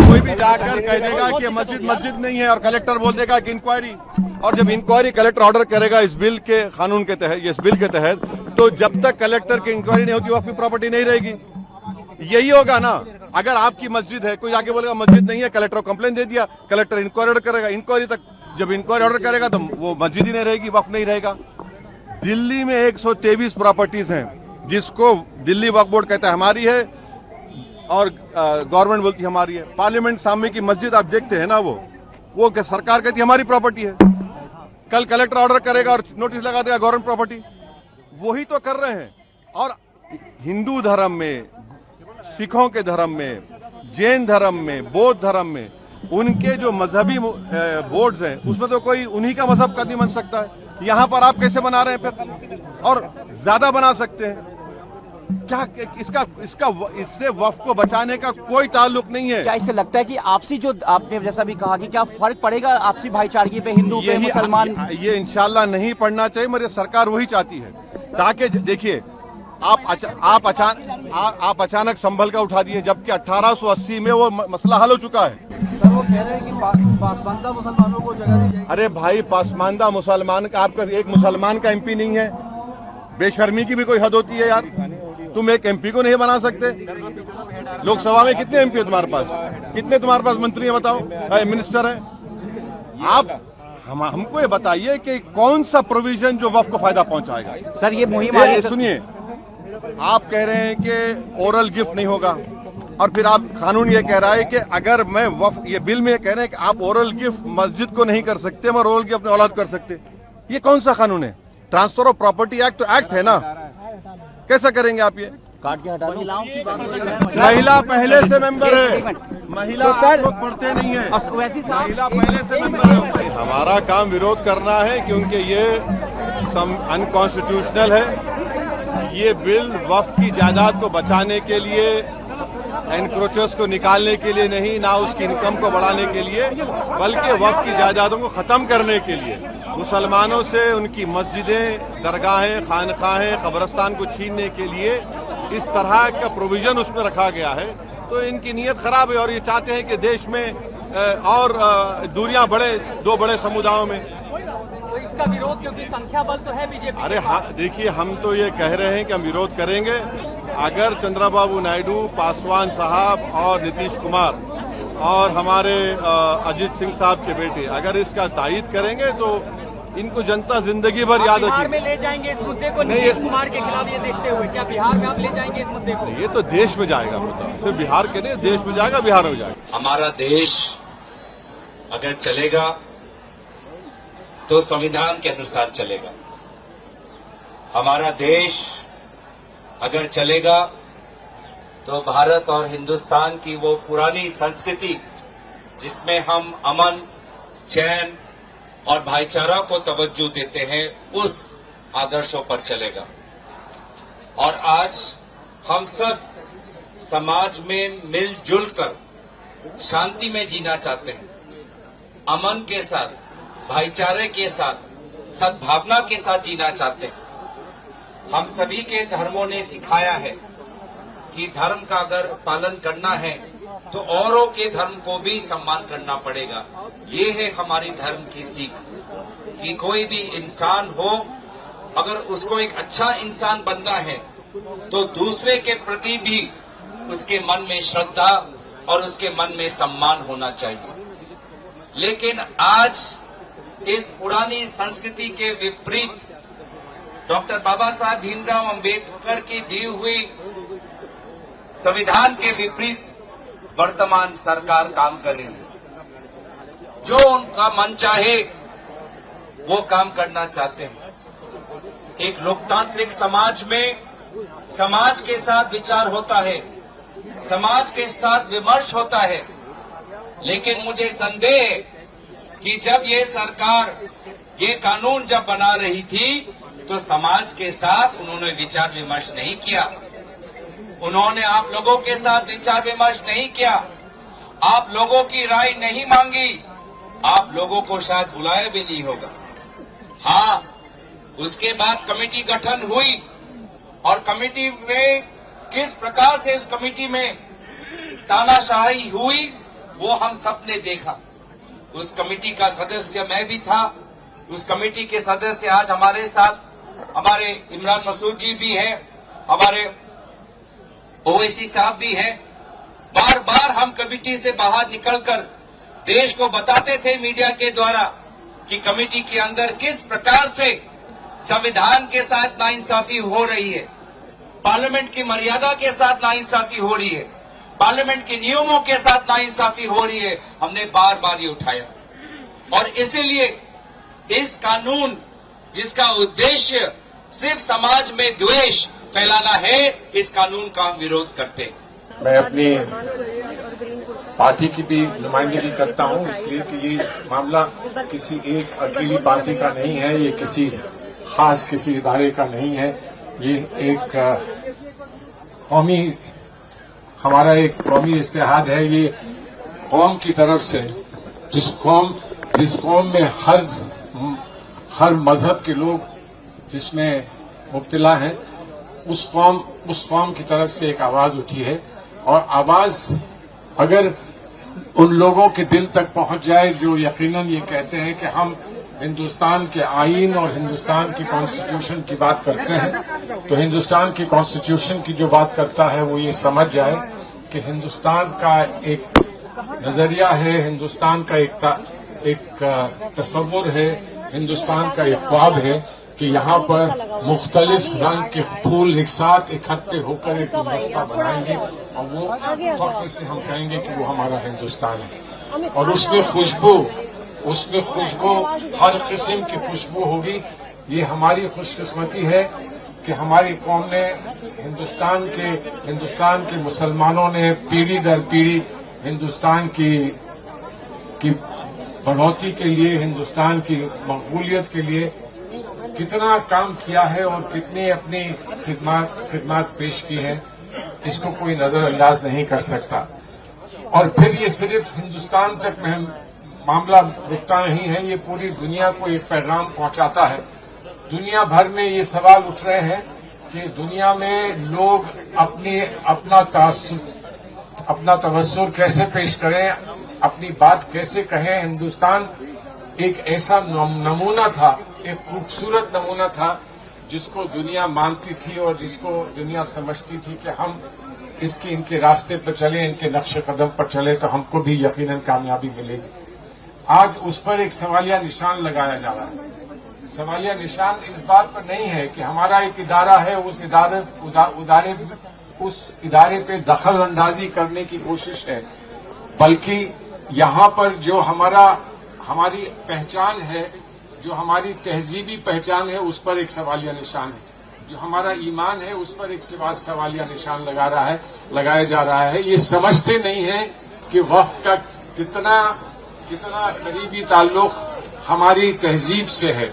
कोई भी जाकर कह देगा कि मस्जिद नहीं है और कलेक्टर बोल देगा कि इंक्वायरी, और जब इंक्वायरी कलेक्टर ऑर्डर करेगा इस बिल के कानून के तहत, इस बिल के तहत, तो जब तक कलेक्टर की इंक्वायरी नहीं होगी वक्फ की प्रॉपर्टी नहीं रहेगी। यही होगा ना। अगर आपकी मस्जिद है, कोई आके बोलेगा मस्जिद नहीं है, कलेक्टर को कंप्लेन दे दिया, कलेक्टर इंक्वायरी ऑर्डर करेगा, इंक्वायरी तक जब इंक्वायरी ऑर्डर करेगा तो वो मस्जिद ही नहीं रहेगी, वक्फ नहीं रहेगा। दिल्ली में 123 प्रॉपर्टीज हैं जिसको दिल्ली वक्फ बोर्ड कहता है हमारी है और गवर्नमेंट बोलती है हमारी है। पार्लियामेंट सामने की मस्जिद आप देखते हैं ना, वो सरकार कहती है हमारी प्रॉपर्टी है, कल कलेक्टर ऑर्डर करेगा और नोटिस लगा देगा गवर्नमेंट प्रॉपर्टी। वही तो कर रहे हैं। और हिंदू धर्म में, सिखों के धर्म में, जैन धर्म में, बौद्ध धर्म में उनके जो मजहबी बोर्ड्स हैं उसमें तो कोई उन्हीं का मजहब का नहीं बन सकता है। यहाँ पर आप कैसे बना रहे हैं फिर, और ज्यादा बना सकते हैं क्या? इससे वक्फ को बचाने का कोई ताल्लुक नहीं है। क्या इससे लगता है कि आपसी, जो आपने जैसा भी कहा, कि क्या फर्क पड़ेगा आपसी भाईचारगी पे, हिंदू पे, मुसलमान? ये इंशाल्लाह नहीं पड़ना चाहिए। मेरी सरकार वही चाहती है, ताकि देखिए आप अचानक संभल का उठा दिए, जबकि 1880 में वो मसला हल हो चुका है। सर वो कह रहे हैं कि पासमानदा मुसलमानों को जगह दी जाएगी। अरे भाई, पासमानदा मुसलमान का, आपका एक मुसलमान का एमपी नहीं है? बेशर्मी की भी कोई हद होती है यार। तुम एक एमपी को नहीं बना सकते? लोकसभा में कितने एमपी है तुम्हारे पास? कितने तुम्हारे पास मंत्री है बताओ, मिनिस्टर है? आप हमको ये बताइए कि कौन सा प्रोविजन जो वक्फ को फायदा पहुंचाएगा। सर ये मुहिम, सुनिए, आप कह रहे हैं कि ओरल गिफ्ट नहीं होगा, और फिर आप कानून ये कह रहा है कि अगर मैं वक्फ, ये बिल में कह रहे हैं कि आप ओरल गिफ्ट मस्जिद को नहीं कर सकते मगर ओरल गिफ्ट अपने औलाद कर सकते। ये कौन सा कानून है? ट्रांसफर ऑफ प्रॉपर्टी एक्ट तो एक्ट है ना, कैसा करेंगे आप? ये काट के हटा दो। महिला पहले से मेंबर है, महिला आप लोग पढ़ते नहीं है, महिला पहले से मेंबर है। हमारा काम विरोध करना है क्योंकि ये अनकॉन्स्टिट्यूशनल है। ये बिल वक्फ की जायदाद को बचाने के लिए, एनक्रोचर्स को निकालने के लिए नहीं, ना उसकी इनकम को बढ़ाने के लिए, बल्कि वक्फ की जायदादों को खत्म करने के लिए, मुसलमानों से उनकी मस्जिदें, दरगाहें, खानकाहें, कब्रिस्तान को छीनने के लिए इस तरह का प्रोविजन उसमें रखा गया है। तो इनकी नीयत खराब है और ये चाहते हैं कि देश में और दूरियां बढ़े दो बड़े समुदायों में। तो इसका विरोध, क्योंकि संख्या बल तो है बीजेपी। अरे हाँ, देखिए, हम तो ये कह रहे हैं कि हम विरोध करेंगे। अगर चंद्रबाबू नायडू, पासवान साहब और नीतीश कुमार और हमारे अजीत सिंह साहब के बेटे अगर इसका तायीद करेंगे तो इनको जनता जिंदगी भर याद रखेगी। बिहार में ले जाएंगे इस मुद्दे को, नीतीश कुमार के खिलाफ ये देखते हुए, क्या बिहार में आप ले जाएंगे इस मुद्दे को? ये तो देश में जाएगा मुद्दा, सिर्फ बिहार के नहीं, देश में जाएगा, बिहार में जाएगा। हमारा देश अगर चलेगा तो संविधान के अनुसार चलेगा। हमारा देश अगर चलेगा तो भारत और हिंदुस्तान की वो पुरानी संस्कृति जिसमें हम अमन, चैन और भाईचारा को तवज्जो देते हैं, उस आदर्शों पर चलेगा। और आज हम सब समाज में मिलजुल कर शांति में जीना चाहते हैं, अमन के साथ, भाईचारे के साथ, सद्भावना के साथ जीना चाहते हैं। हम सभी के धर्मों ने सिखाया है कि धर्म का अगर पालन करना है तो औरों के धर्म को भी सम्मान करना पड़ेगा। ये है हमारी धर्म की सीख कि कोई भी इंसान हो, अगर उसको एक अच्छा इंसान बनना है तो दूसरे के प्रति भी उसके मन में श्रद्धा और उसके मन में सम्मान होना चाहिए। लेकिन आज इस पुरानी संस्कृति के विपरीत डॉक्टर बाबा साहब भीमराव अंबेडकर की दी हुई संविधान के विपरीत वर्तमान सरकार काम कर रही है। जो उनका मन चाहे वो काम करना चाहते हैं। एक लोकतांत्रिक समाज में समाज के साथ विचार होता है, समाज के साथ विमर्श होता है, लेकिन मुझे संदेह है कि जब ये सरकार ये कानून जब बना रही थी तो समाज के साथ उन्होंने विचार विमर्श नहीं किया, उन्होंने आप लोगों के साथ विचार विमर्श नहीं किया, आप लोगों की राय नहीं मांगी, आप लोगों को शायद बुलाया भी नहीं होगा। हाँ, उसके बाद कमेटी गठन हुई और कमेटी में किस प्रकार से उस कमेटी में तानाशाही हुई वो हम सब ने देखा। उस कमेटी का सदस्य मैं भी था। उस कमेटी के सदस्य आज हमारे साथ हमारे इमरान मसूद जी भी हैं, हमारे ओवैसी साहब भी हैं। बार बार हम कमेटी से बाहर निकलकर देश को बताते थे मीडिया के द्वारा कि कमेटी के अंदर किस प्रकार से संविधान के साथ नाइंसाफी हो रही है, पार्लियामेंट की मर्यादा के साथ नाइंसाफी हो रही है, पार्लियामेंट के नियमों के साथ नाइंसाफी हो रही है। हमने बार बार ये उठाया और इसीलिए इस कानून जिसका उद्देश्य सिर्फ समाज में द्वेष फैलाना है, इस कानून का हम विरोध करते हैं। मैं अपनी पार्टी की भी नुमाइंदगी करता हूं, इसलिए कि ये मामला किसी एक अकेली पार्टी का नहीं है, ये किसी खास किसी इदारे का नहीं है। ये एक कौमी हमारा एक कौमी इस्तेहाद है। ये कौम की तरफ से जिस कौम में हर मजहब के लोग जिसमें मुब्तला हैं, उस कौम की तरफ से एक आवाज उठी है। और आवाज अगर उन लोगों के दिल तक पहुंच जाए जो यकीनन ये कहते हैं कि हम हिंदुस्तान के आईन और हिंदुस्तान की कॉन्स्टिट्यूशन की बात करते हैं, तो हिंदुस्तान की कॉन्स्टिट्यूशन की जो बात करता है वो ये समझ जाए कि हिंदुस्तान का एक नजरिया है, हिंदुस्तान का एक तस्वुर है, हिंदुस्तान का एक ख्वाब है कि यहाँ पर मुख्तलिफ रंग के फूल एक साथ इकट्ठे होकर एक गुलदस्ता बनाएंगे और वो फख्र से हम कहेंगे कि वो हमारा हिंदुस्तान है। और उसमें खुशबू हर किस्म की खुशबू होगी। ये हमारी खुशकिस्मती है कि हमारी कौम ने हिंदुस्तान के मुसलमानों ने पीढ़ी दर पीढ़ी हिंदुस्तान की बढ़ोतरी के लिए, हिंदुस्तान की मकबूलियत के लिए कितना काम किया है और कितनी अपनी खिदमत पेश की है, इसको कोई नजरअंदाज नहीं कर सकता। और फिर ये सिर्फ हिंदुस्तान तक मामला रुकता नहीं है, ये पूरी दुनिया को एक पैगाम पहुंचाता है। दुनिया भर में ये सवाल उठ रहे हैं कि दुनिया में लोग अपना तवज्जुह कैसे पेश करें, अपनी बात कैसे कहें। हिंदुस्तान एक ऐसा नमूना था, एक खूबसूरत नमूना था जिसको दुनिया मानती थी और जिसको दुनिया समझती थी कि हम इनके रास्ते पर चले, इनके नक्शे कदम पर चले तो हमको भी यकीनन कामयाबी मिलेगी। आज उस पर एक सवालिया निशान लगाया जा रहा है। सवालिया निशान इस बात पर नहीं है कि हमारा एक इदारा है, उस इदारे पे दखल अंदाजी करने की कोशिश है, बल्कि यहाँ पर जो हमारी पहचान है, जो हमारी तहजीबी पहचान है, उस पर एक सवालिया निशान है। जो हमारा ईमान है उस पर एक सवालिया निशान लगाया जा रहा है। ये समझते नहीं है कि वक्त का कितना करीबी ताल्लुक हमारी तहजीब से है,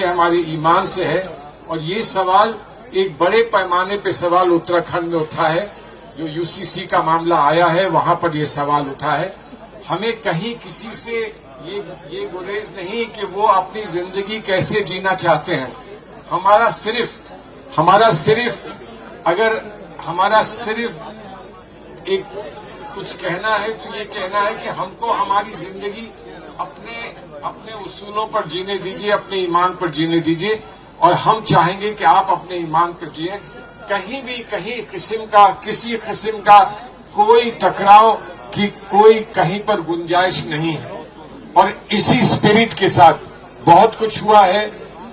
हमारी ईमान से है। और ये सवाल एक बड़े पैमाने पे सवाल उत्तराखंड में उठा है, जो यूसीसी का मामला आया है वहां पर ये सवाल उठा है। हमें कहीं किसी से ये गुरेज नहीं कि वो अपनी जिंदगी कैसे जीना चाहते हैं। हमारा सिर्फ एक कुछ कहना है तो ये कहना है कि हमको हमारी जिंदगी अपने उसूलों पर जीने दीजिए, अपने ईमान पर जीने दीजिए। और हम चाहेंगे कि आप अपने ईमान पर जिए। किसी किस्म का कोई टकराव की कोई कहीं पर गुंजाइश नहीं है। और इसी स्पिरिट के साथ बहुत कुछ हुआ है।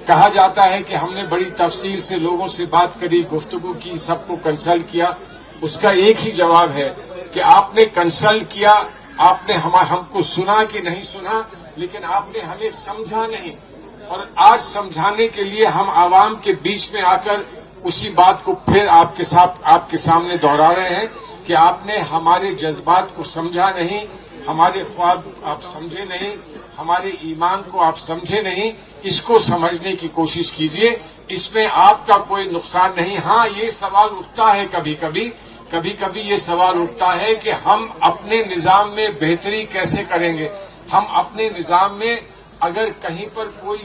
कहा जाता है कि हमने बड़ी तफसील से लोगों से बात करी, गुफ्तगू की, सबको कंसल्ट किया। उसका एक ही जवाब है कि आपने कंसल्ट किया, आपने हमको सुना कि नहीं सुना, लेकिन आपने हमें समझा नहीं। और आज समझाने के लिए हम आवाम के बीच में आकर उसी बात को फिर आपके सामने दोहरा रहे हैं कि आपने हमारे जज्बात को समझा नहीं, हमारे ख्वाब आप समझे नहीं, हमारे ईमान को आप समझे नहीं। इसको समझने की कोशिश कीजिए, इसमें आपका कोई नुकसान नहीं। हाँ, ये सवाल उठता है कभी कभी ये सवाल उठता है कि हम अपने निजाम में बेहतरी कैसे करेंगे। हम अपने निजाम में अगर कहीं पर कोई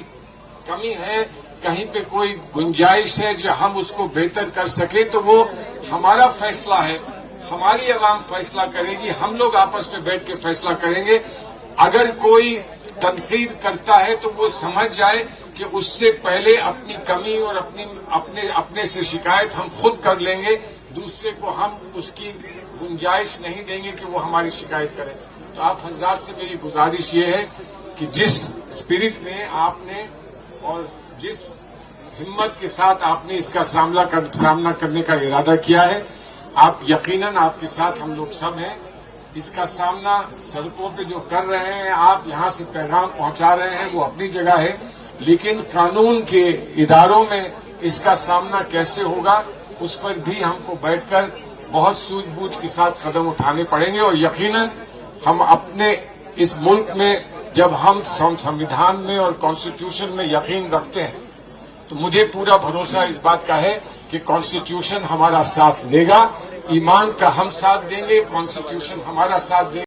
कमी है, कहीं पे कोई गुंजाइश है जो हम उसको बेहतर कर सके, तो वो हमारा फैसला है। हमारी आवाम फैसला करेगी, हम लोग आपस में बैठ के फैसला करेंगे। अगर कोई तनकीद करता है तो वो समझ जाए कि उससे पहले अपनी कमी और अपने से शिकायत हम खुद कर लेंगे, दूसरे को हम उसकी गुंजाइश नहीं देंगे कि वो हमारी शिकायत करे। तो आप हजरात से मेरी गुजारिश ये है कि जिस स्पिरिट में आपने और जिस हिम्मत के साथ आपने इसका सामना करने का इरादा किया है, आप यकीनन आपके साथ हम लोग सब हैं। इसका सामना सड़कों पे जो कर रहे हैं, आप यहां से पैगाम पहुंचा रहे हैं, वो अपनी जगह है, लेकिन कानून के इदारों में इसका सामना कैसे होगा उस पर भी हमको बैठकर बहुत सूझबूझ के साथ कदम उठाने पड़ेंगे। और यकीनन हम अपने इस मुल्क में जब हम संविधान में और कॉन्स्टिट्यूशन में यकीन रखते हैं तो मुझे पूरा भरोसा इस बात का है कि कॉन्स्टिट्यूशन हमारा साथ देगा, ईमान का हम साथ देंगे, कॉन्स्टिट्यूशन हमारा साथ देगा।